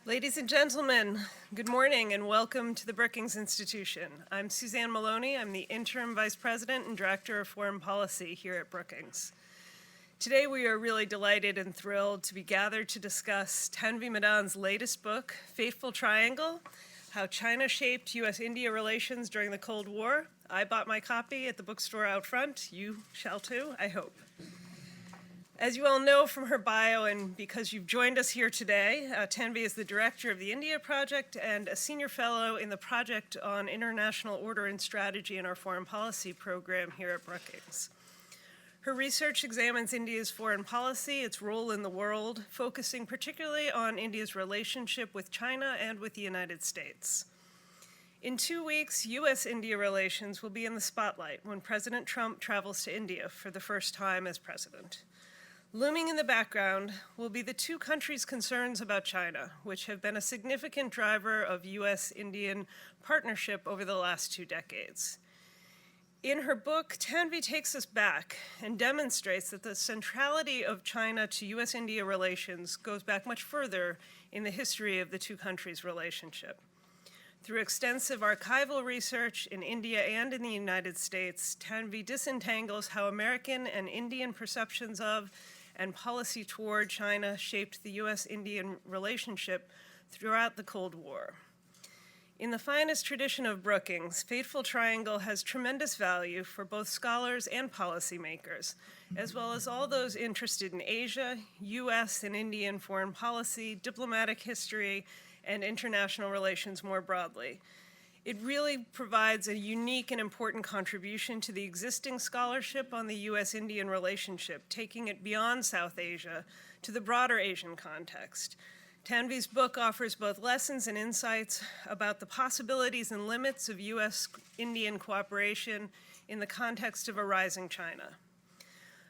Ladies and gentlemen, good morning and welcome to the Brookings Institution. I'm Suzanne Maloney. I'm the Interim Vice President and Director of Foreign Policy here at Brookings. Today we are really delighted and thrilled to be gathered to discuss Tanvi Madan's latest book, Fateful Triangle, How China Shaped U.S. India Relations During the Cold War. I bought my copy at the bookstore out front. You shall too, I hope. As you all know from her bio, and because you've joined us here today, Tanvi is the director of the India Project and a senior fellow in the Project on International Order and Strategy in our Foreign Policy program here at Brookings. Her research examines India's foreign policy, its role in the world, focusing particularly on India's relationship with China and with the United States. In 2 weeks, U.S. India relations will be in the spotlight when President Trump travels to India for the first time as president. Looming in the background will be the two countries' concerns about China, which have been a significant driver of U.S.-Indian partnership over the last 2 decades. In her book, Tanvi takes us back and demonstrates that the centrality of China to U.S.-India relations goes back much further in the history of the two countries' relationship. Through extensive archival research in India and in the United States, Tanvi disentangles how American and Indian perceptions of and policy toward China shaped the U.S.-Indian relationship throughout the Cold War. In the finest tradition of Brookings, Fateful Triangle has tremendous value for both scholars and policymakers, as well as all those interested in Asia, U.S. and Indian foreign policy, diplomatic history, and international relations more broadly. It really provides a unique and important contribution to the existing scholarship on the U.S.-Indian relationship, taking it beyond South Asia to the broader Asian context. Tanvi's book offers both lessons and insights about the possibilities and limits of U.S.-Indian cooperation in the context of a rising China.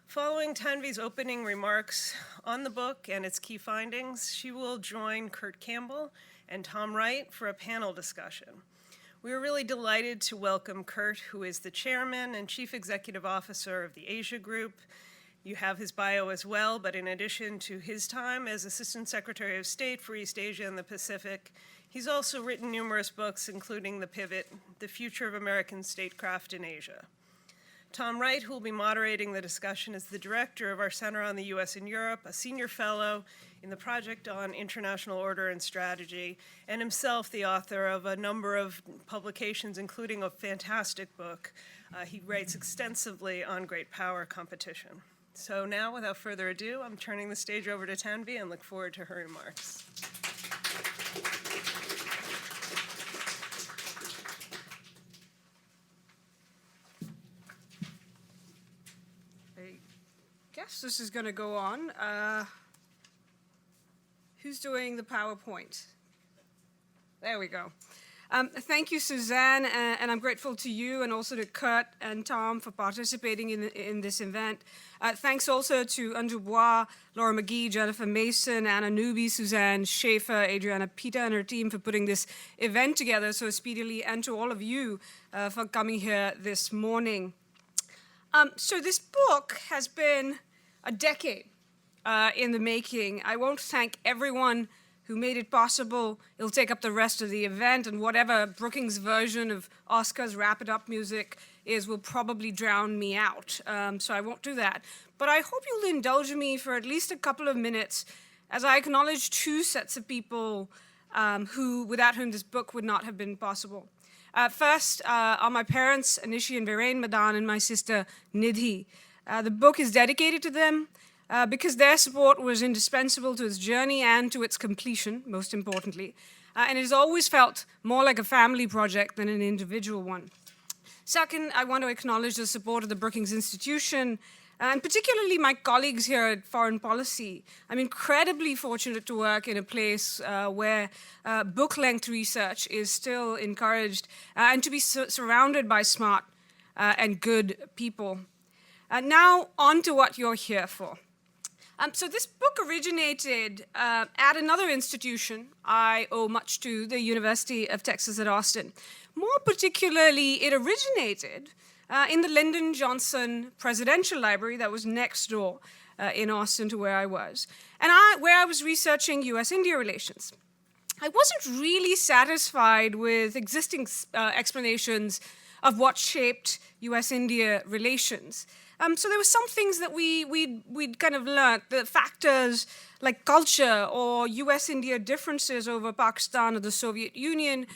Following Tanvi's opening remarks on the book and its key findings, she will join Kurt Campbell and Tom Wright for a panel discussion. We are really delighted to welcome Kurt, who is the chairman and chief executive officer of the Asia Group. You have his bio as well, but in addition to his time as Assistant Secretary of State for East Asia and the Pacific, he's also written numerous books, including The Pivot, The Future of American Statecraft in Asia. Tom Wright, who will be moderating the discussion, is the director of our Center on the U.S. and Europe, a senior fellow in the Project on International Order and Strategy, and himself the author of a number of publications, including a fantastic book. He writes extensively on great power competition. So now, without further ado, I'm turning the stage over to Tanvi and look forward to her remarks. I guess this is going to go on. Who's doing the PowerPoint? There we go. Thank you, Suzanne, and I'm grateful to you and also to Kurt and Tom for participating in this event. Thanks also to Anju Bois, Laura McGee, Jennifer Mason, Anna Newby, Suzanne Schaefer, Adriana Peter and her team for putting this event together so speedily, and to all of you for coming here this morning. So this book has been a decade in the making. I won't thank everyone who made it possible. It'll take up the rest of the event, and whatever Brookings' version of Oscar's Wrap It Up music is will probably drown me out, so I won't do that. But I hope you'll indulge me for at least a couple of minutes as I acknowledge 2 sets of people without whom this book would not have been possible. First are my parents, Anishi and Viren Madan, and my sister, Nidhi. The book is dedicated to them because their support was indispensable to its journey and to its completion, most importantly. And it has always felt more like a family project than an individual one. Second, I want to acknowledge the support of the Brookings Institution, and particularly my colleagues here at Foreign Policy. I'm incredibly fortunate to work in a place where book-length research is still encouraged and to be surrounded by smart and good people. Now, on to what you're here for. So this book originated at another institution I owe much to, the University of Texas at Austin. More particularly, it originated in the Lyndon Johnson Presidential Library that was next door in Austin to where I was, and where I was researching U.S. India relations. I wasn't really satisfied with existing explanations of what shaped U.S.-India relations. So there were some things that we'd kind of learned, the factors like culture or U.S.-India differences over Pakistan or the Soviet Union.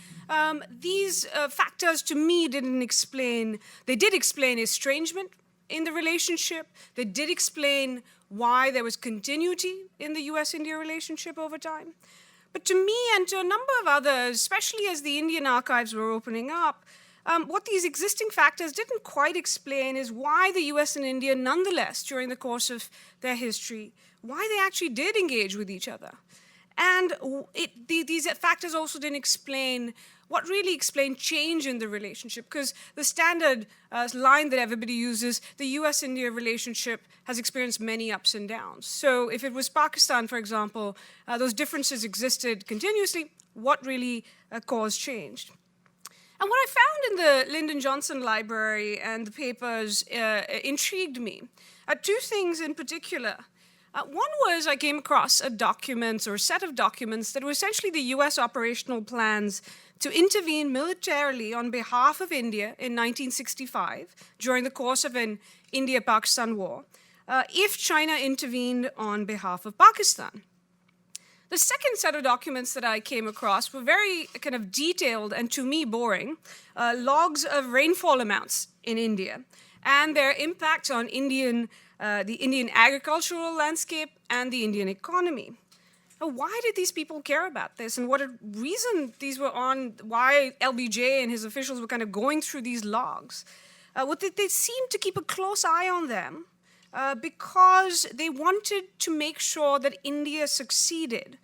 These factors to me didn't explain, they did explain estrangement in the relationship. They did explain why there was continuity in the U.S.-India relationship over time. But to me and to a number of others, especially as the Indian archives were opening up, what these existing factors didn't quite explain is why the US and India, nonetheless, during the course of their history, why they actually did engage with each other. And these factors also didn't explain what really explained change in the relationship, because the standard line that everybody uses, the US-India relationship has experienced many ups and downs. So if it was Pakistan, for example, those differences existed continuously. What really caused change? And what I found in the Lyndon Johnson Library and the papers intrigued me. Two things in particular. One was I came across a document or a set of documents that were essentially the US operational plans to intervene militarily on behalf of India in 1965 during the course of an India-Pakistan war if China intervened on behalf of Pakistan. The second set of documents that I came across were very kind of detailed and, to me, boring logs of rainfall amounts in India and their impact on the Indian agricultural landscape and the Indian economy. Now, why did these people care about this, and what a reason these were on, why LBJ and his officials were kind of going through these logs? They seemed to keep a close eye on them because they wanted to make sure that India succeeded.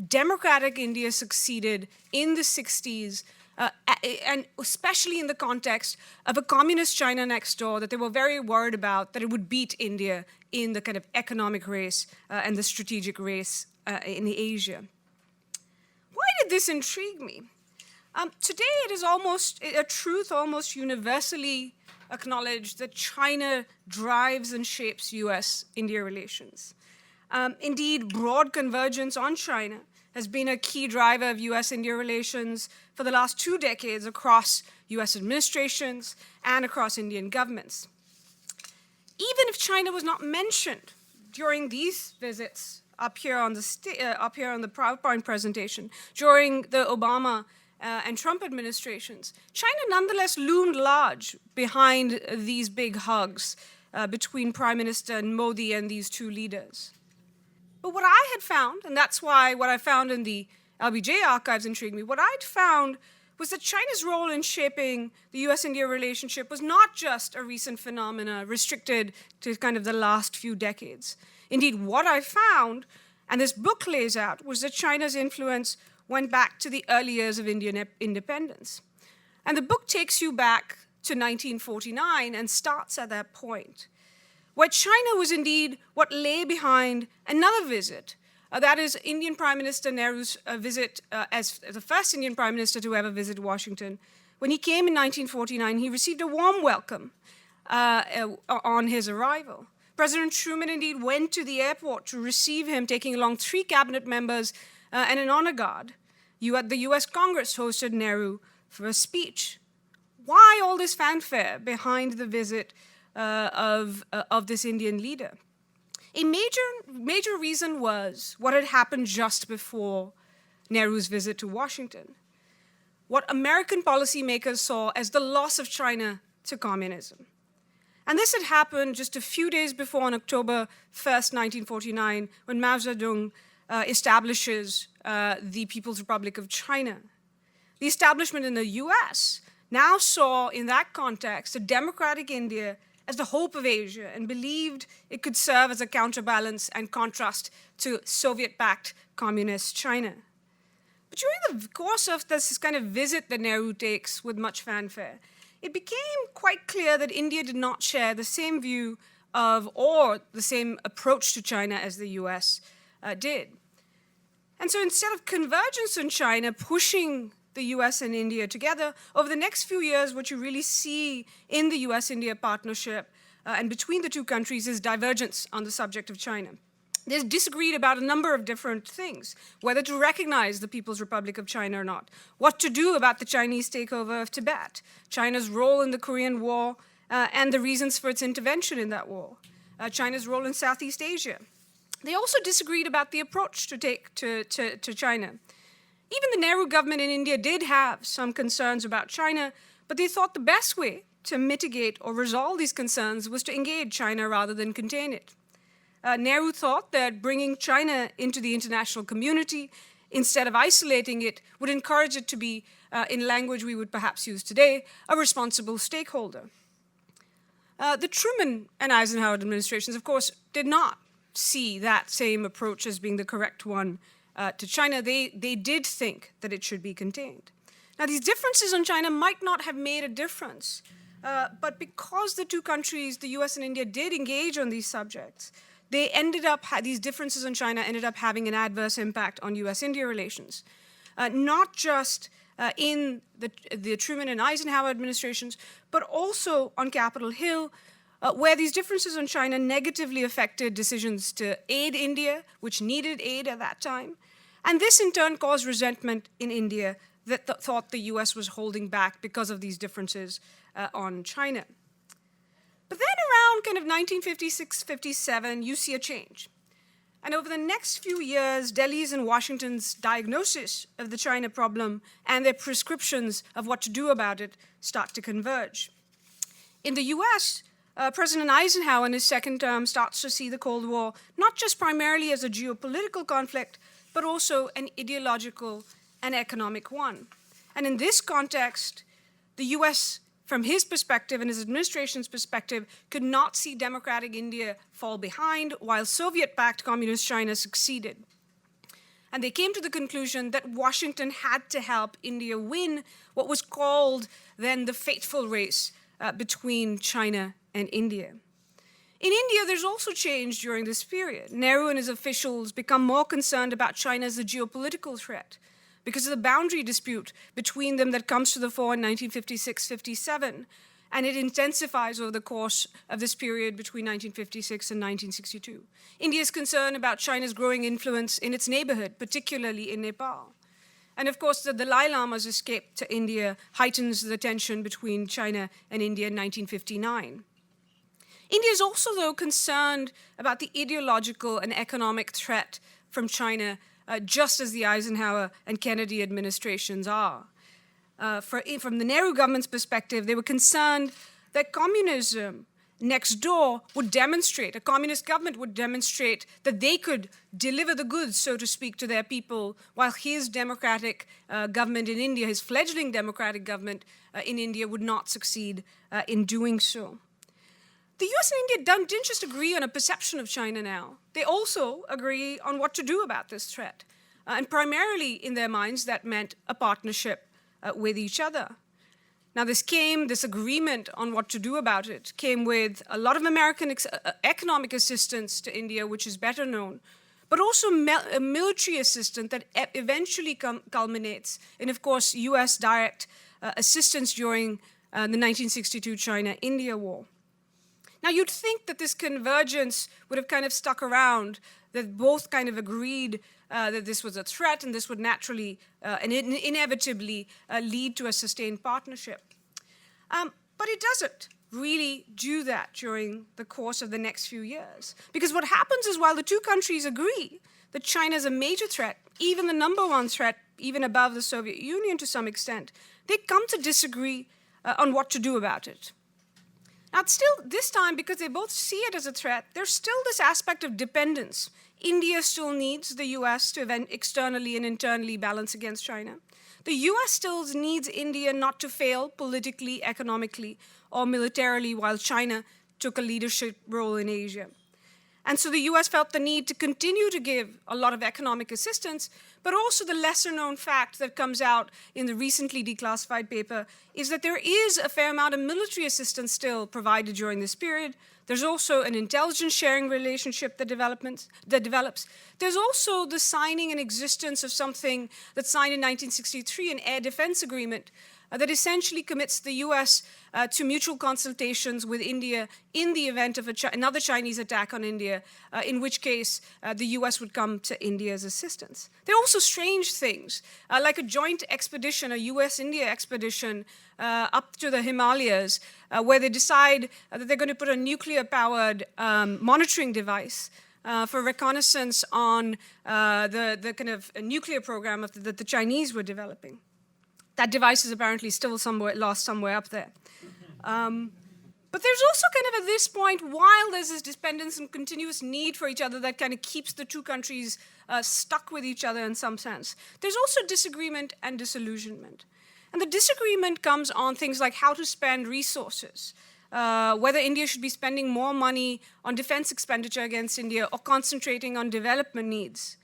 Democratic India succeeded in the 60s, and especially in the context of a communist China next door that they were very worried about, that it would beat India in the kind of economic race and the strategic race in Asia. Why did this intrigue me? Today it is almost a truth almost universally acknowledged that China drives and shapes US-India relations. Indeed, broad convergence on China has been a key driver of US-India relations for the last 2 decades across US administrations and across Indian governments. Even if China was not mentioned during these visits up here on the PowerPoint presentation, during the Obama and Trump administrations, China nonetheless loomed large behind these big hugs between Prime Minister Modi and these two leaders. But what I had found, and that's why what I found in the LBJ archives intrigued me, what I'd found was that China's role in shaping the US-India relationship was not just a recent phenomena restricted to kind of the last few decades. Indeed, what I found, and this book lays out, was that China's influence went back to the early years of Indian independence. And the book takes you back to 1949 and starts at that point, where China was indeed what lay behind another visit. That is Indian Prime Minister Nehru's visit as the first Indian Prime Minister to ever visit Washington. When he came in 1949, he received a warm welcome on his arrival. President Truman indeed went to the airport to receive him, taking along 3 cabinet members and an honor guard. The US Congress hosted Nehru for a speech. Why all this fanfare behind the visit of this Indian leader? A major reason was what had happened just before Nehru's visit to Washington, what American policymakers saw as the loss of China to communism. And this had happened just a few days before, on October 1st, 1949, when Mao Zedong establishes the People's Republic of China. The establishment in the US now saw, in that context, a democratic India as the hope of Asia and believed it could serve as a counterbalance and contrast to Soviet-backed communist China. But during the course of this kind of visit that Nehru takes with much fanfare, it became quite clear that India did not share the same view of or the same approach to China as the US did. And so instead of convergence in China pushing the US and India together, over the next few years, what you really see in the US-India partnership and between the two countries is divergence on the subject of China. They disagreed about a number of different things, whether to recognize the People's Republic of China or not, what to do about the Chinese takeover of Tibet, China's role in the Korean War, and the reasons for its intervention in that war, China's role in Southeast Asia. They also disagreed about the approach to take to China. Even the Nehru government in India did have some concerns about China, but they thought the best way to mitigate or resolve these concerns was to engage China rather than contain it. Nehru thought that bringing China into the international community instead of isolating it would encourage it to be, in language we would perhaps use today, a responsible stakeholder. The Truman and Eisenhower administrations, of course, did not see that same approach as being the correct one to China. They did think that it should be contained. Now, these differences on China might not have made a difference, but because the two countries, the US and India, did engage on these subjects, they ended up, these differences on China ended up having an adverse impact on US-India relations, not just in the Truman and Eisenhower administrations, but also on Capitol Hill, where these differences on China negatively affected decisions to aid India, which needed aid at that time. And this in turn caused resentment in India that thought the US was holding back because of these differences on China. But then around kind of 1956-57, you see a change. And over the next few years, Delhi's and Washington's diagnosis of the China problem and their prescriptions of what to do about it start to converge. In the US, President Eisenhower in his second term starts to see the Cold War not just primarily as a geopolitical conflict, but also an ideological and economic one. And in this context, the US, from his perspective and his administration's perspective, could not see democratic India fall behind while Soviet-backed communist China succeeded. And they came to the conclusion that Washington had to help India win what was called then the fateful race between China and India. In India, there's also change during this period. Nehru and his officials become more concerned about China as a geopolitical threat because of the boundary dispute between them that comes to the fore in 1956-57, and it intensifies over the course of this period between 1956 and 1962. India is concerned about China's growing influence in its neighborhood, particularly in Nepal. And of course, the Dalai Lama's escape to India heightens the tension between China and India in 1959. India is also, though, concerned about the ideological and economic threat from China, just as the Eisenhower and Kennedy administrations are. From the Nehru government's perspective, they were concerned that communism next door would demonstrate, a communist government would demonstrate that they could deliver the goods, so to speak, to their people, while his democratic government in India, his fledgling democratic government in India, would not succeed in doing so. The US and India didn't just agree on a perception of China now. They also agree on what to do about this threat. And primarily, in their minds, that meant a partnership with each other. Now, this agreement on what to do about it came with a lot of American economic assistance to India, which is better known, but also a military assistance that eventually culminates in, of course, US direct assistance during the 1962 China-India War. Now, you'd think that this convergence would have kind of stuck around, that both kind of agreed that this was a threat and this would naturally and inevitably lead to a sustained partnership. But it doesn't really do that during the course of the next few years. Because what happens is, while the two countries agree that China is a major threat, even the number one threat, even above the Soviet Union to some extent, they come to disagree on what to do about it. Now, still, this time, because they both see it as a threat, there's still this aspect of dependence. India still needs the US to externally and internally balance against China. The US still needs India not to fail politically, economically, or militarily while China took a leadership role in Asia. And so the US felt the need to continue to give a lot of economic assistance, but also the lesser-known fact that comes out in the recently declassified paper is that there is a fair amount of military assistance still provided during this period. There's also an intelligence sharing relationship that develops. There's also the signing and existence of something that's signed in 1963, an air defense agreement, that essentially commits the U.S. To mutual consultations with India in the event of another Chinese attack on India, in which case the U.S. would come to India's assistance. There are also strange things, like a joint expedition, a U.S. India expedition up to the Himalayas, where they decide that they're going to put a nuclear-powered monitoring device for reconnaissance on the kind of nuclear program that the Chinese were developing. That device is apparently still lost somewhere up there. But there's also kind of at this point, while there's this dependence and continuous need for each other that kind of keeps the two countries stuck with each other in some sense, there's also disagreement and disillusionment. And the disagreement comes on things like how to spend resources, whether India should be spending more money on defense expenditure against India or concentrating on development needs.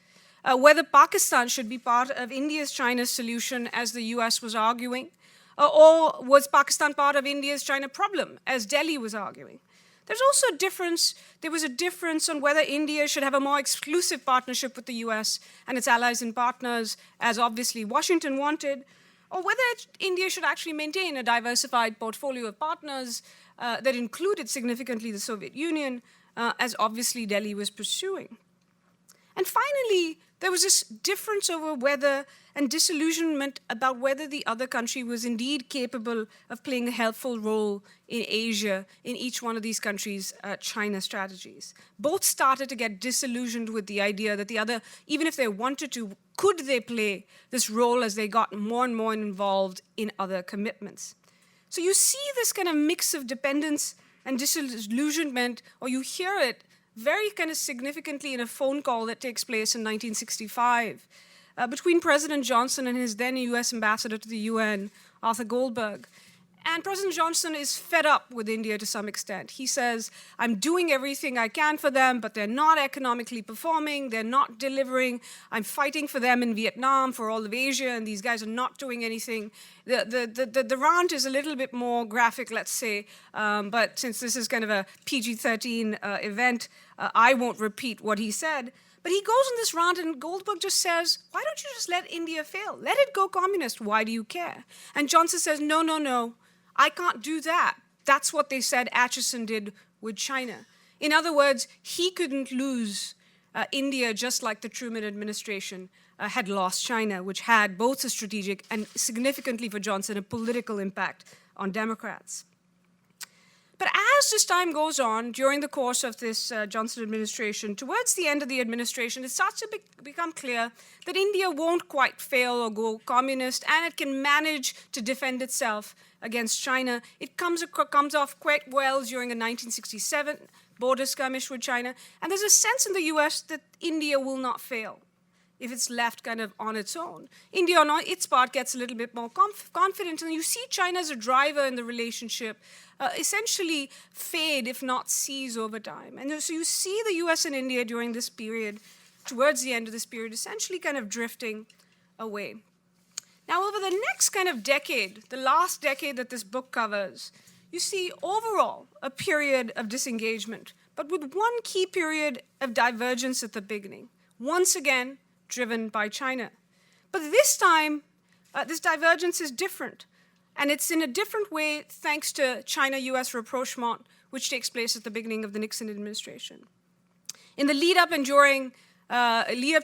Whether Pakistan should be part of India's China solution, as the US was arguing, or was Pakistan part of India's China problem, as Delhi was arguing. There's also a difference. There was a difference on whether India should have a more exclusive partnership with the US and its allies and partners, as obviously Washington wanted, or whether India should actually maintain a diversified portfolio of partners that included significantly the Soviet Union, as obviously Delhi was pursuing. And finally, there was this difference over whether, and disillusionment about whether the other country was indeed capable of playing a helpful role in Asia, in each one of these countries' China strategies. Both started to get disillusioned with the idea that the other, even if they wanted to, could they play this role as they got more and more involved in other commitments. So you see this kind of mix of dependence and disillusionment, or you hear it very kind of significantly in a phone call that takes place in 1965 between President Johnson and his then US ambassador to the UN, Arthur Goldberg. And President Johnson is fed up with India to some extent. He says, I'm doing everything I can for them, but they're not economically performing, they're not delivering. I'm fighting for them in Vietnam, for all of Asia, and these guys are not doing anything. The rant is a little bit more graphic, let's say, but since this is kind of a PG-13 event, I won't repeat what he said. But he goes on this rant, and Goldberg just says, why don't you just let India fail? Let it go communist. Why do you care? And Johnson says, no, no, no. I can't do that. That's what they said Acheson did with China. In other words, he couldn't lose India just like the Truman administration had lost China, which had both a strategic and significantly for Johnson a political impact on Democrats. But as this time goes on, during the course of this Johnson administration, towards the end of the administration, it starts to become clear that India won't quite fail or go communist, and it can manage to defend itself against China. It comes off quite well during a 1967 border skirmish with China, and there's a sense in the US that India will not fail if it's left kind of on its own. India, on its part, gets a little bit more confident, and you see China as a driver in the relationship essentially fade, if not cease, over time. And so you see the US and India during this period, towards the end of this period, essentially kind of drifting away. Now, over the next kind of decade, the last decade that this book covers, you see overall a period of disengagement, but with one key period of divergence at the beginning, once again driven by China. But this time, this divergence is different. And it's in a different way thanks to China-US rapprochement, which takes place at the beginning of the Nixon administration. In the lead up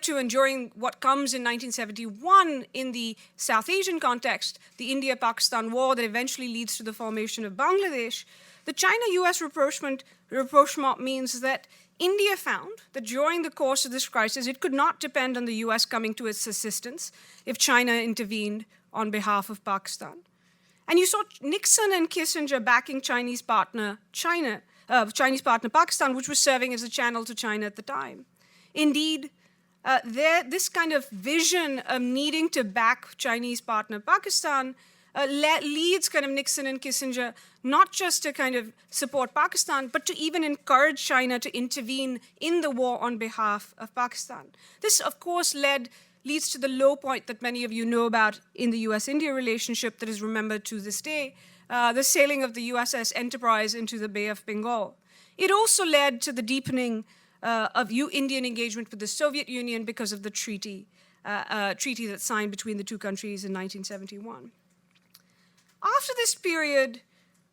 to and during what comes in 1971 in the South Asian context, the India-Pakistan war that eventually leads to the formation of Bangladesh, the China-US rapprochement means that India found that during the course of this crisis, it could not depend on the US coming to its assistance if China intervened on behalf of Pakistan. And you saw Nixon and Kissinger backing Chinese partner Pakistan, which was serving as a channel to China at the time. Indeed, this kind of vision of needing to back Chinese partner Pakistan leads kind of Nixon and Kissinger not just to kind of support Pakistan, but to even encourage China to intervene in the war on behalf of Pakistan. This, of course, leads to the low point that many of you know about in the U.S.-India relationship that is remembered to this day, the sailing of the USS Enterprise into the Bay of Bengal. It also led to the deepening of Indian engagement with the Soviet Union because of the treaty that's signed between the two countries in 1971. After this period,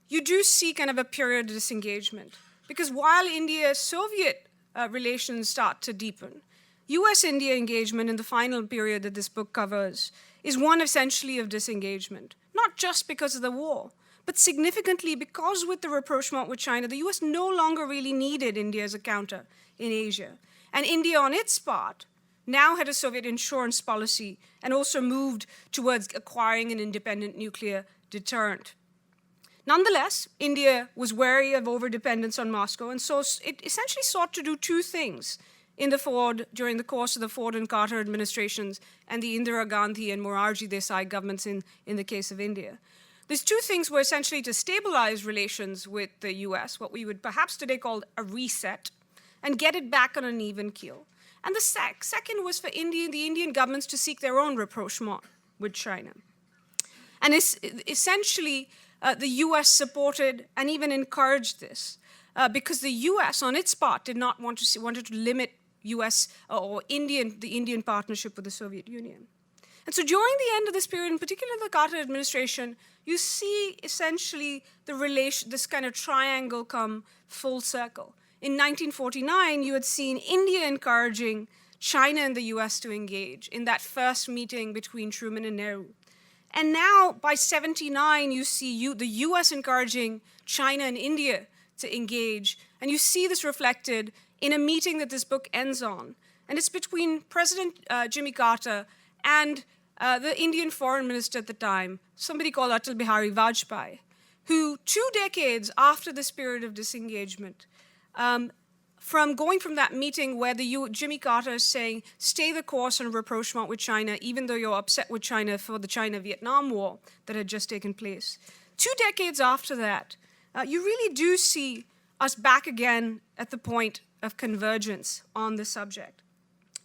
you do see kind of a period of disengagement. Because while India-Soviet relations start to deepen, U.S. India engagement in the final period that this book covers is one essentially of disengagement, not just because of the war, but significantly because with the rapprochement with China, the U.S. no longer really needed India as a counter in Asia. And India, on its part, now had a Soviet insurance policy and also moved towards acquiring an independent nuclear deterrent. Nonetheless, India was wary of overdependence on Moscow, and so it essentially sought to do two things during the course of the Ford and Carter administrations and the Indira Gandhi and Morarji Desai governments in the case of India. These two things were essentially to stabilize relations with the US, what we would perhaps today call a reset, and get it back on an even keel. And the second was for the Indian governments to seek their own rapprochement with China. And essentially, the US supported and even encouraged this because the US, on its part, did not wanted to limit US or the Indian partnership with the Soviet Union. And so during the end of this period, in particular the Carter administration, you see essentially this kind of triangle come full circle. In 1949, you had seen India encouraging China and the US to engage in that first meeting between Truman and Nehru. And now, by 1979, you see the US encouraging China and India to engage. And you see this reflected in a meeting that this book ends on. And it's between President Jimmy Carter and the Indian foreign minister at the time, somebody called Atal Bihari Vajpayee, who 2 decades after this period of disengagement, going from that meeting where Jimmy Carter is saying, stay the course on rapprochement with China, even though you're upset with China for the China-Vietnam War that had just taken place. 2 decades after that, you really do see us back again at the point of convergence on the subject.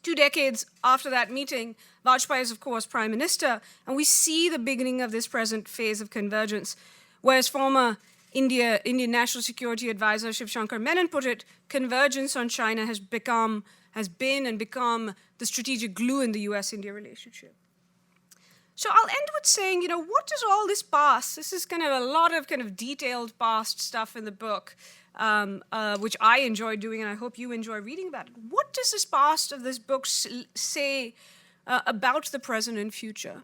2 decades after that meeting, Vajpayee is, of course, prime minister, and we see the beginning of this present phase of convergence, whereas former Indian National Security Advisor Shiv Shankar Menon put it, convergence on China has become the strategic glue in the US-India relationship. So I'll end with saying, what does all this past? This is kind of a lot of kind of detailed past stuff in the book, which I enjoy doing, and I hope you enjoy reading about it. What does this past of this book say about the present and future?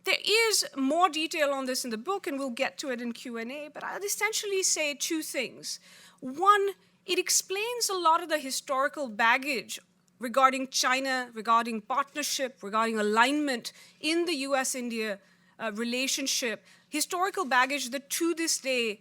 There is more detail on this in the book, and we'll get to it in Q&A, but I'll essentially say 2 things. One, it explains a lot of the historical baggage regarding China, regarding partnership, regarding alignment in the US-India relationship, historical baggage that to this day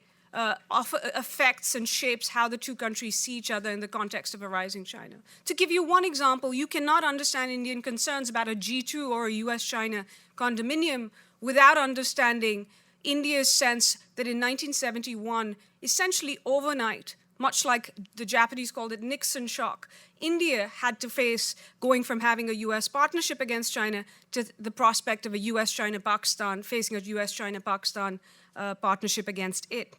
affects and shapes how the two countries see each other in the context of a rising China. To give you one example, you cannot understand Indian concerns about a G2 or a US-China condominium without understanding India's sense that in 1971, essentially overnight, much like the Japanese called it Nixon shock, India had to face going from having a US partnership against China to the prospect of a US-China-Pakistan, facing a US-China-Pakistan partnership against it.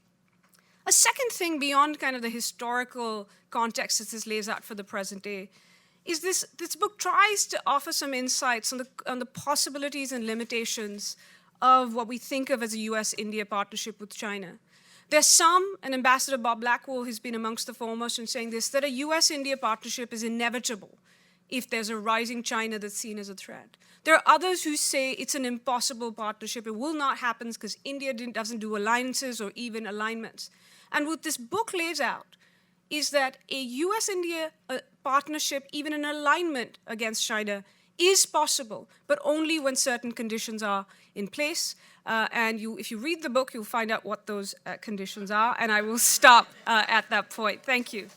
A second thing beyond kind of the historical context that this lays out for the present day is this book tries to offer some insights on the possibilities and limitations of what we think of as a US-India partnership with China. There's some, and Ambassador Bob Blackwell has been amongst the foremost in saying this, that a US-India partnership is inevitable if there's a rising China that's seen as a threat. There are others who say it's an impossible partnership. It will not happen because India doesn't do alliances or even alignments. And what this book lays out is that a US-India partnership, even an alignment against China, is possible, but only when certain conditions are in place. And if you read the book, you'll find out what those conditions are. And I will stop at that point. Thank you.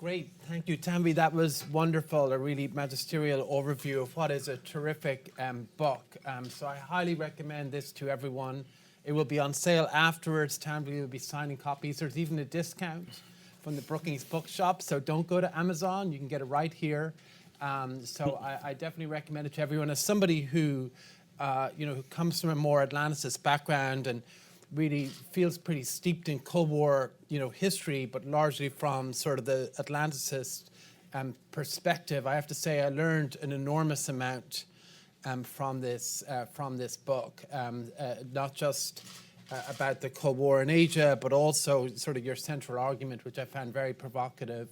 Great. Thank you, Tanvi. That was wonderful, a really magisterial overview of what is a terrific book. So I highly recommend this to everyone. It will be on sale afterwards. Tanvi will be signing copies. There's even a discount from the Brookings bookshop, so don't go to Amazon. You can get it right here. So I definitely recommend it to everyone. As somebody who, who comes from a more Atlanticist background and really feels pretty steeped in Cold War, history, but largely from sort of the Atlanticist perspective, I have to say I learned an enormous amount from this book, not just about the Cold War in Asia, but also sort of your central argument, which I found very provocative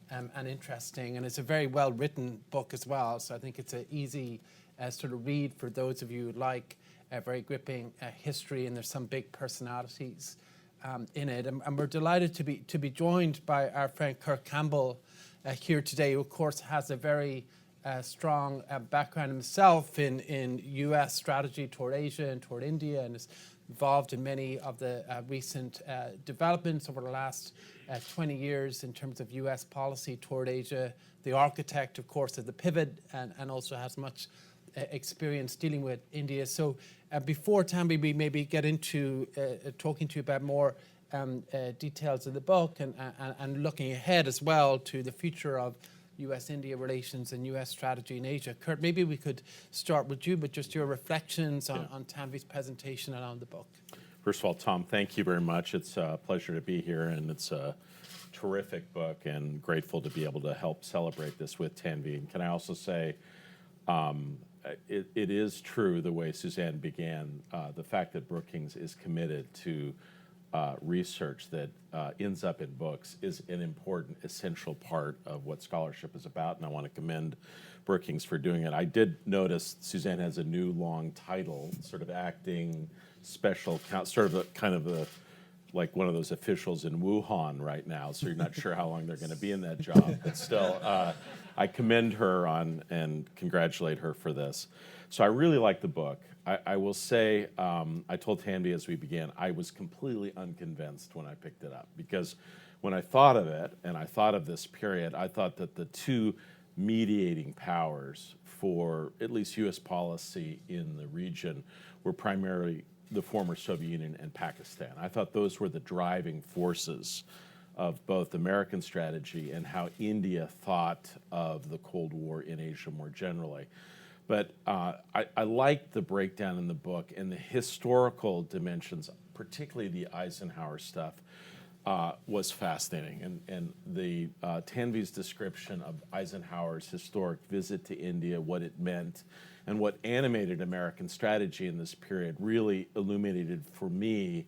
and interesting. And it's a very well written book as well. So I think it's an easy sort of read for those of you who like a very gripping history, and there's some big personalities in it. And we're delighted to be joined by our friend Kirk Campbell here today, who of course has a very strong background himself in U.S. strategy toward Asia and toward India, and is involved in many of the recent developments over the last 20 years in terms of U.S. policy toward Asia. The architect, of course, of the pivot, and also has much experience dealing with India. So before, Tanvi, we maybe get into talking to you about more details of the book and looking ahead as well to the future of U.S.-India relations and U.S. strategy in Asia. Kurt, maybe we could start with you, but just your reflections on Tanvi's presentation and on the book. First of all, Tom, thank you very much. It's a pleasure to be here, and it's a terrific book, and grateful to be able to help celebrate this with Tanvi. And can I also say, it is true the way Suzanne began, the fact that Brookings is committed to research that ends up in books is an important, essential part of what scholarship is about, and I want to commend Brookings for doing it. I did notice Suzanne has a new long title, sort of acting special, sort of like one of those officials in Wuhan right now, so you're not sure how long they're going to be in that job, but still, I commend her on and congratulate her for this. So I really like the book. I will say, I told Tanvi as we began, I was completely unconvinced when I picked it up, because when I thought of it, and I thought of this period, I thought that the two mediating powers for at least U.S. policy in the region were primarily the former Soviet Union and Pakistan. I thought those were the driving forces of both American strategy and how India thought of the Cold War in Asia more generally. But I liked the breakdown in the book and the historical dimensions, particularly the Eisenhower stuff, was fascinating. And the Tanvi's description of Eisenhower's historic visit to India, what it meant, and what animated American strategy in this period really illuminated for me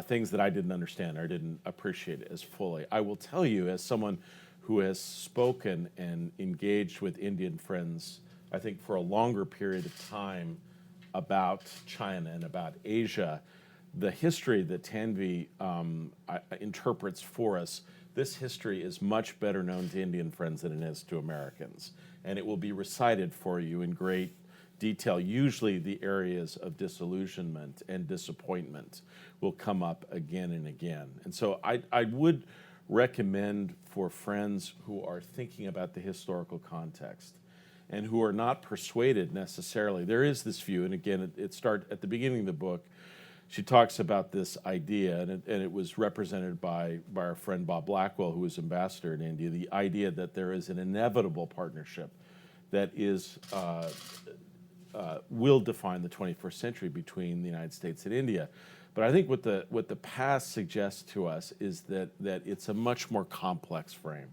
things that I didn't understand or didn't appreciate as fully. I will tell you, as someone who has spoken and engaged with Indian friends, I think for a longer period of time, about China and about Asia, the history that Tanvi interprets for us, this history is much better known to Indian friends than it is to Americans. And it will be recited for you in great detail. Usually the areas of disillusionment and disappointment will come up again and again. And so I would recommend for friends who are thinking about the historical context and who are not persuaded necessarily. There is this view, and again, it starts at the beginning of the book. She talks about this idea, and it was represented by our friend Bob Blackwell, who was ambassador in India, the idea that there is an inevitable partnership that is will define the 21st century between the United States and India. But I think what the past suggests to us is that it's a much more complex frame,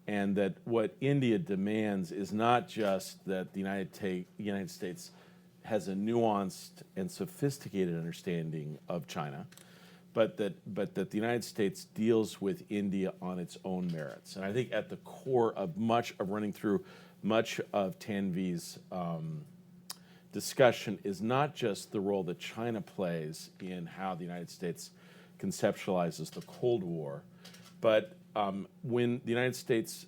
and that what India demands is not just that the United States has a nuanced and sophisticated understanding of China, but that the United States deals with India on its own merits. And I think at the core of running through much of Tanvi's discussion is not just the role that China plays in how the United States conceptualizes the Cold War, but when the United States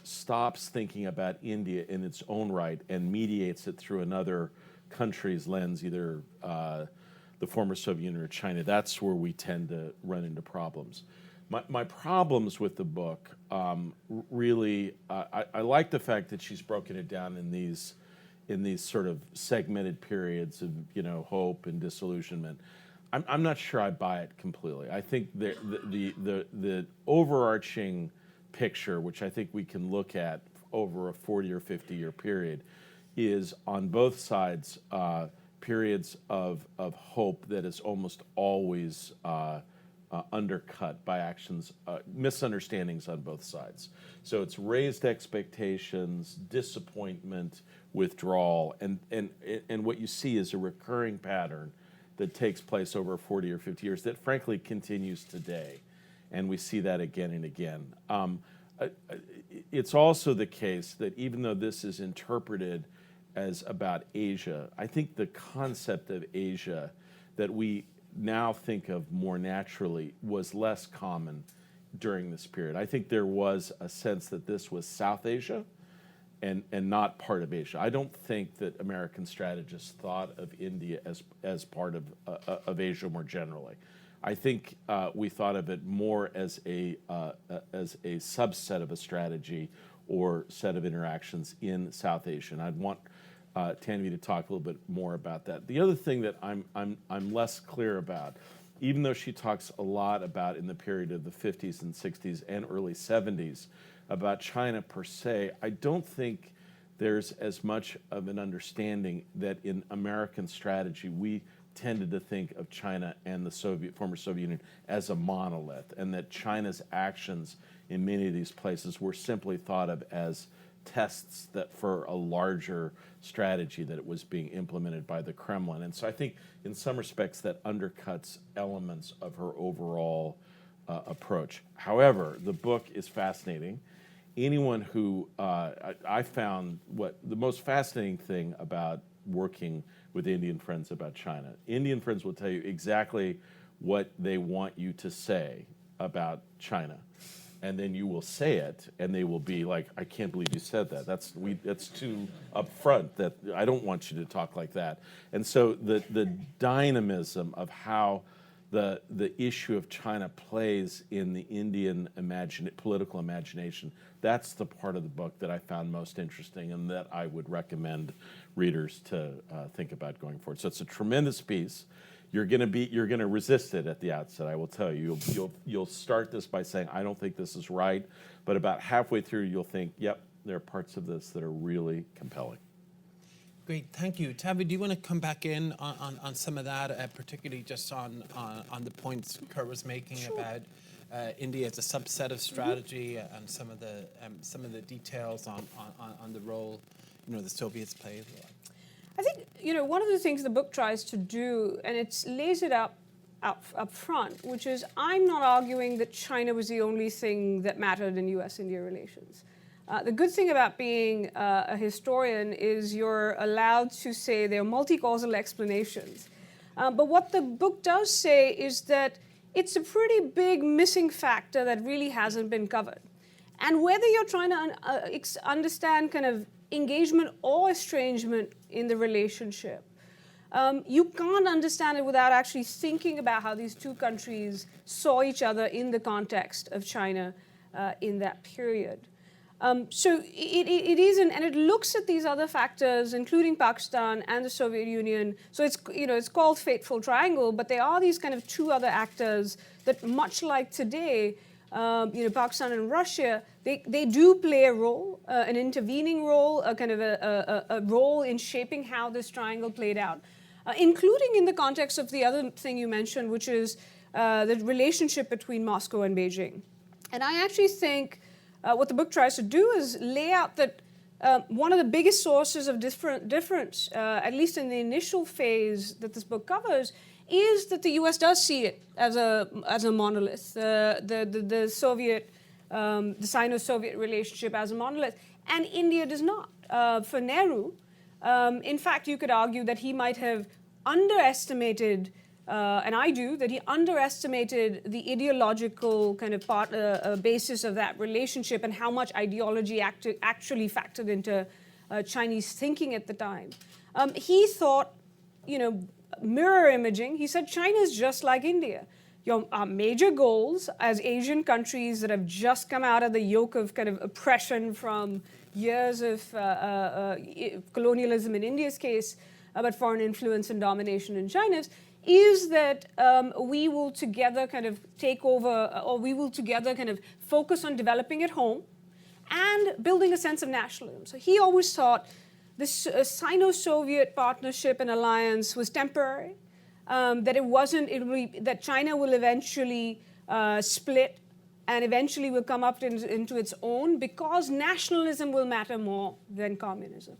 stops thinking about India in its own right and mediates it through another country's lens, either the former Soviet Union or China, that's where we tend to run into problems. My problems with the book really, I like the fact that she's broken it down in these sort of segmented periods of hope and disillusionment. I'm not sure I buy it completely. I think the overarching picture, which I think we can look at over a 40 or 50 year period, is on both sides periods of hope that is almost always undercut by actions, misunderstandings on both sides. So it's raised expectations, disappointment, withdrawal, and what you see is a recurring pattern that takes place over 40 or 50 years that frankly continues today. And we see that again and again. It's also the case that even though this is interpreted as about Asia, I think the concept of Asia that we now think of more naturally was less common during this period. I think there was a sense that this was South Asia and not part of Asia. I don't think that American strategists thought of India as part of Asia more generally. I think we thought of it more as a subset of a strategy or set of interactions in South Asia. And I'd want Tanvi to talk a little bit more about that. The other thing that I'm less clear about, even though she talks a lot about in the period of the 50s and 60s and early 70s about China per se, I don't think there's as much of an understanding that in American strategy we tended to think of China and the former Soviet Union as a monolith, and that China's actions in many of these places were simply thought of as tests that for a larger strategy that it was being implemented by the Kremlin. And so I think in some respects that undercuts elements of her overall approach. However, the book is fascinating. Anyone who, I found what the most fascinating thing about working with Indian friends about China. Indian friends will tell you exactly what they want you to say about China. And then you will say it, and they will be like, I can't believe you said that. That's too upfront. That I don't want you to talk like that. And so the dynamism of how the issue of China plays in the Indian political imagination, that's the part of the book that I found most interesting and that I would recommend readers to think about going forward. So it's a tremendous piece. You're going to resist it at the outset. I will tell you. You'll start this by saying, I don't think this is right, but about halfway through, you'll think, yep, there are parts of this that are really compelling. Great, thank you. Tanvi, do you want to come back in on some of that, particularly just on the points Kurt was making about India as a subset of strategy and some of the details on the role the Soviets played? I think, one of the things the book tries to do, and it lays it up front, which is I'm not arguing that China was the only thing that mattered in U.S. India relations. The good thing about being a historian is you're allowed to say there are multi-causal explanations. But what the book does say is that it's a pretty big missing factor that really hasn't been covered. And whether you're trying to understand kind of engagement or estrangement in the relationship, you can't understand it without actually thinking about how these two countries saw each other in the context of China in that period. So it is, and it looks at these other factors, including Pakistan and the Soviet Union. So it's called Fateful Triangle, but there are these kind of two other actors that, much like today, Pakistan and Russia, they do play a role, an intervening role, a kind of a role in shaping how this triangle played out, including in the context of the other thing you mentioned, which is the relationship between Moscow and Beijing. And I actually think what the book tries to do is lay out that one of the biggest sources of difference, at least in the initial phase that this book covers, is that the U.S. does see it as a monolith, the Soviet, the Sino-Soviet relationship as a monolith, and India does not. For Nehru, in fact, you could argue that he might have underestimated, and I do, that he underestimated the ideological kind of basis of that relationship and how much ideology actually factored into Chinese thinking at the time. He thought, mirror imaging, he said China is just like India. our major goals as Asian countries that have just come out of the yoke of kind of oppression from years of colonialism in India's case, but foreign influence and domination in China's, is that we will together kind of take over, or we will together kind of focus on developing at home and building a sense of nationalism. So he always thought this Sino-Soviet partnership and alliance was temporary, that it wasn't, that China will eventually split and eventually will come up into its own because nationalism will matter more than communism.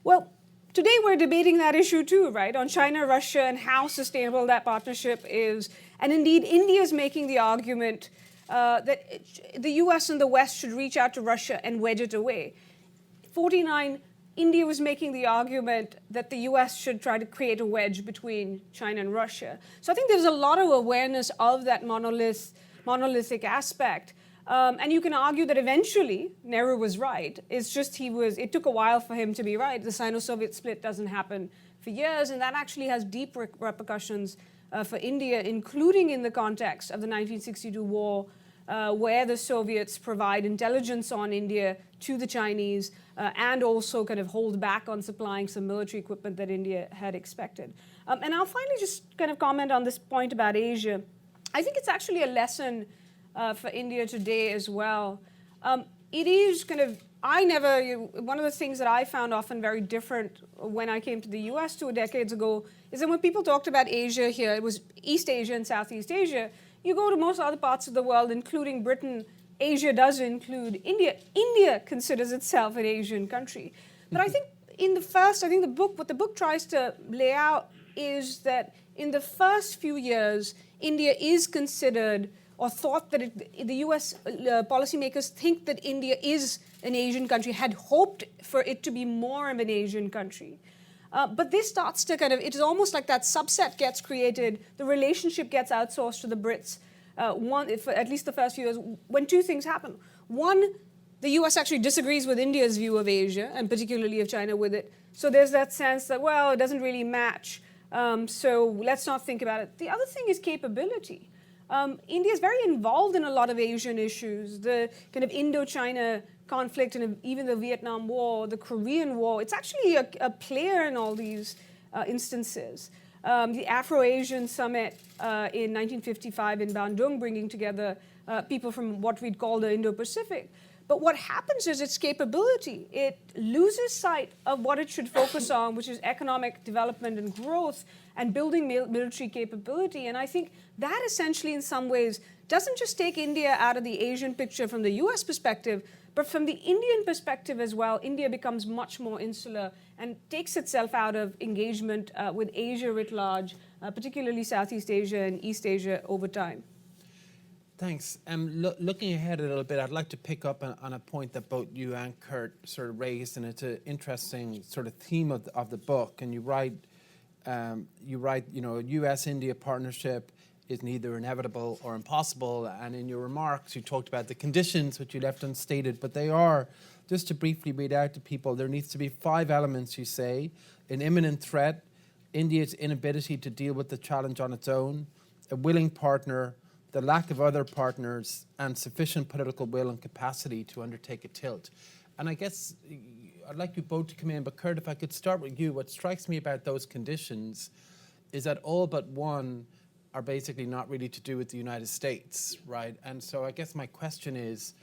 Well, today we're debating that issue too, right? On China, Russia, and how sustainable that partnership is. And indeed, India is making the argument that the US and the West should reach out to Russia and wedge it away. 49, India was making the argument that the US should try to create a wedge between China and Russia. So I think there's a lot of awareness of that monolithic aspect. And you can argue that eventually Nehru was right. It's just it took a while for him to be right. The Sino-Soviet split doesn't happen for years, and that actually has deep repercussions for India, including in the context of the 1962 war, where the Soviets provide intelligence on India to the Chinese and also kind of hold back on supplying some military equipment that India had expected. And I'll finally just kind of comment on this point about Asia. I think it's actually a lesson for India today as well. It is kind of, one of the things that I found often very different when I came to the US 2 decades ago is that when people talked about Asia here, it was East Asia and Southeast Asia. You go to most other parts of the world, including Britain, Asia does include India. India considers itself an Asian country. But I think what the book tries to lay out is that in the first few years, India is considered or thought that the US policymakers think that India is an Asian country, had hoped for it to be more of an Asian country. But this starts to it's almost like that subset gets created, the relationship gets outsourced to the Brits, at least the first few years, when two things happen. One, the US actually disagrees with India's view of Asia, and particularly of China with it. So there's that sense that, well, it doesn't really match, so let's not think about it. The other thing is capability. India is very involved in a lot of Asian issues, the kind of Indo-China conflict and even the Vietnam War, the Korean War. It's actually a player in all these instances. The Afro-Asian Summit in 1955 in Bandung, bringing together people from what we'd call the Indo-Pacific. But what happens is its capability. It loses sight of what it should focus on, which is economic development and growth and building military capability. And I think that essentially, in some ways, doesn't just take India out of the Asian picture from the US perspective, but from the Indian perspective as well. India becomes much more insular and takes itself out of engagement with Asia writ large, particularly Southeast Asia and East Asia over time. Thanks. Looking ahead a little bit, I'd like to pick up on a point that both you and Kurt sort of raised, and it's an interesting sort of theme of the book. And you write, U.S. India partnership is neither inevitable or impossible. And in your remarks, you talked about the conditions, which you left unstated, but they are, just to briefly read out to people, there needs to be 5 elements, you say: an imminent threat, India's inability to deal with the challenge on its own, a willing partner, the lack of other partners, and sufficient political will and capacity to undertake a tilt. And I guess I'd like you both to come in, but Kurt, if I could start with you, what strikes me about those conditions is that all but one are basically not really to do with the United States, right? And so I guess my question is,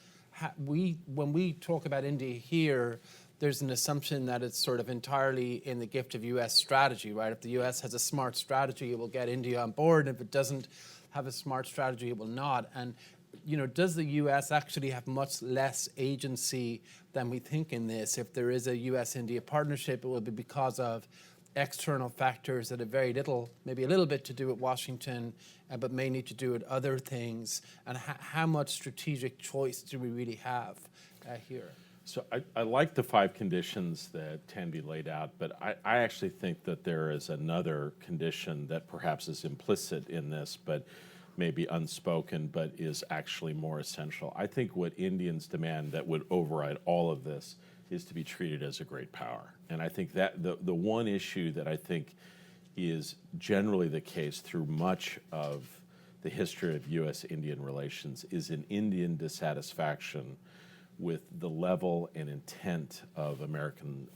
when we talk about India here, there's an assumption that it's sort of entirely in the gift of U.S. strategy, right? If the U.S. has a smart strategy, it will get India on board. If it doesn't have a smart strategy, it will not. And does the U.S. actually have much less agency than we think in this? If there is a U.S.-India partnership, it will be because of external factors that have very little, maybe a little bit to do with Washington, but may need to do with other things. And how much strategic choice do we really have here? So I like the 5 conditions that Tanvi laid out, but I actually think that there is another condition that perhaps is implicit in this, but maybe unspoken, but is actually more essential. I think what Indians demand that would override all of this is to be treated as a great power. And I think that the one issue that I think is generally the case through much of the history of U.S.-Indian relations is an Indian dissatisfaction with the level and intent of American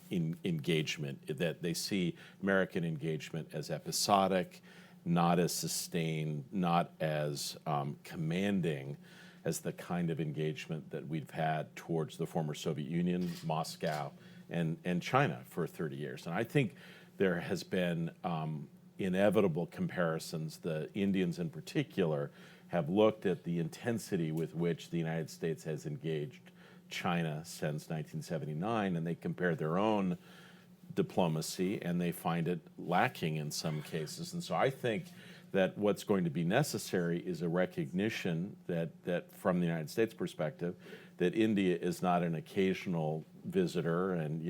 engagement, that they see American engagement as episodic, not as sustained, not as commanding as the kind of engagement that we've had towards the former Soviet Union, Moscow, and China for 30 years. And I think there has been inevitable comparisons. The Indians in particular have looked at the intensity with which the United States has engaged China since 1979, and they compare their own diplomacy, and they find it lacking in some cases. And so I think that what's going to be necessary is a recognition that from the United States perspective, that India is not an occasional visitor. And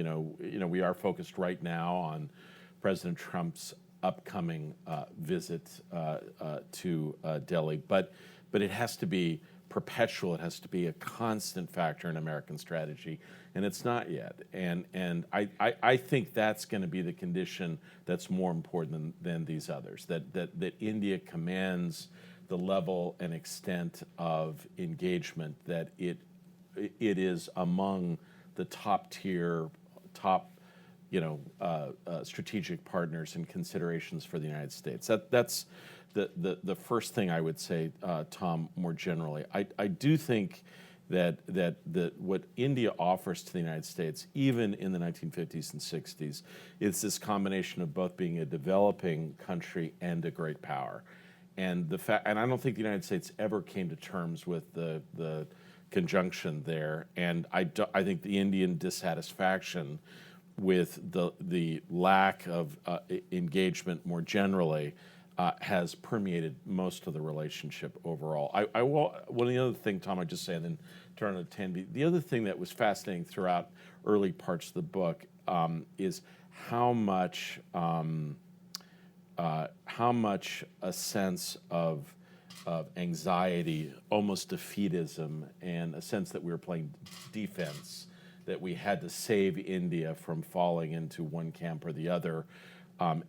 we are focused right now on President Trump's upcoming visit to Delhi, but it has to be perpetual. It has to be a constant factor in American strategy, and it's not yet. And I think that's going to be the condition that's more important than these others. That India commands the level and extent of engagement that it is among the top tier, strategic partners and considerations for the United States. That's the first thing I would say, Tom, more generally. I do think that what India offers to the United States, even in the 1950s and 60s, is this combination of both being a developing country and a great power. And and I don't think the United States ever came to terms with the conjunction there. And I think the Indian dissatisfaction with the lack of engagement more generally has permeated most of the relationship overall. One of the other thing, Tom, I just say, and then turn to Tanvi. The other thing that was fascinating throughout early parts of the book is how much a sense of anxiety, almost defeatism, and a sense that we were playing defense, that we had to save India from falling into one camp or the other,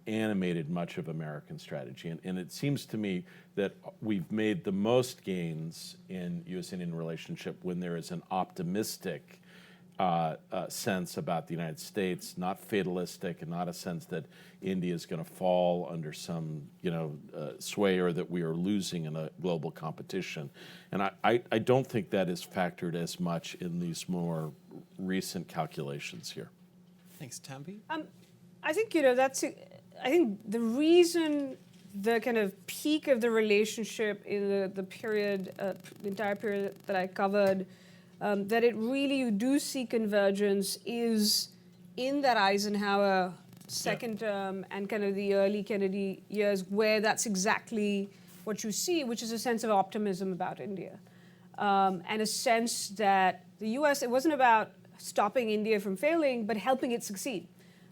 animated much of American strategy. And it seems to me that we've made the most gains in U.S.-Indian relationship when there is an optimistic sense about the United States, not fatalistic, and not a sense that India is going to fall under some sway, or that we are losing in a global competition. And I don't think that is factored as much in these more recent calculations here. Thanks, Tanvi. I think I think the reason the kind of peak of the relationship in the period, the entire period that I covered, that it really, you do see convergence is in that Eisenhower second term and kind of the early Kennedy years, where that's exactly what you see, which is a sense of optimism about India. And a sense that the U.S., it wasn't about stopping India from failing, but helping it succeed.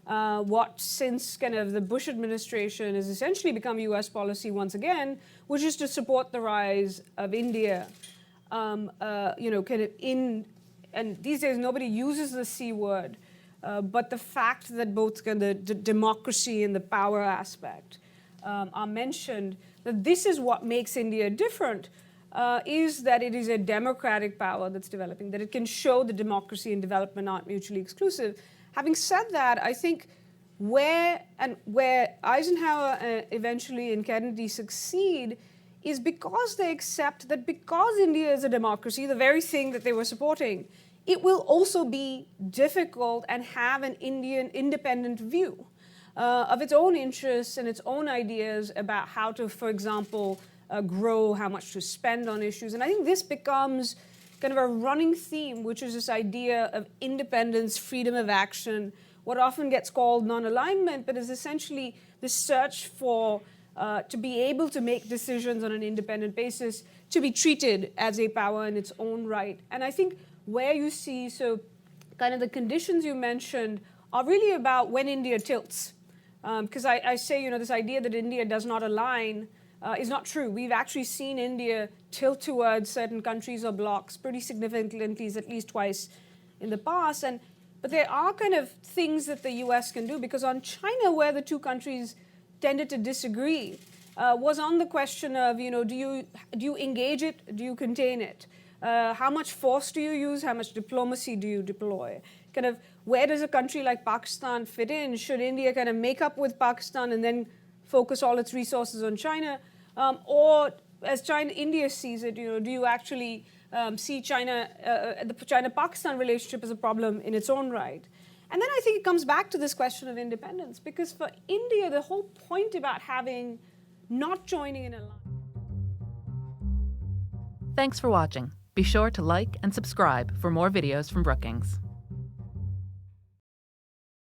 What since kind of the Bush administration has essentially become U.S. policy once again, which is to support the rise of India. Kind of and these days nobody uses the C word, but the fact that both kind of the democracy and the power aspect are mentioned, that this is what makes India different, is that it is a democratic power that's developing, that it can show the democracy and development aren't mutually exclusive. Having said that, I think where Eisenhower eventually and Kennedy succeed is because they accept that because India is a democracy, the very thing that they were supporting, it will also be difficult and have an Indian independent view of its own interests and its own ideas about how to, for example, grow, how much to spend on issues. And I think this becomes kind of a running theme, which is this idea of independence, freedom of action, what often gets called non-alignment, but is essentially the search for to be able to make decisions on an independent basis, to be treated as a power in its own right. And I think where you see, so kind of the conditions you mentioned are really about when India tilts. Because I say, this idea that India does not align is not true. We've actually seen India tilt towards certain countries or blocs pretty significantly, at least twice in the past. But there are kind of things that the U.S. can do, because on China, where the two countries tended to disagree, was on the question of, do you engage it? Do you contain it? How much force do you use? How much diplomacy do you deploy? Kind of, where does a country like Pakistan fit in? Should India kind of make up with Pakistan and then focus all its resources on China? Or as India sees it, do you actually see the China-Pakistan relationship as a problem in its own right? And then I think it comes back to this question of independence, because for India, the whole point about not joining in a line. Thanks for watching. Be sure to like and subscribe for more videos from Brookings.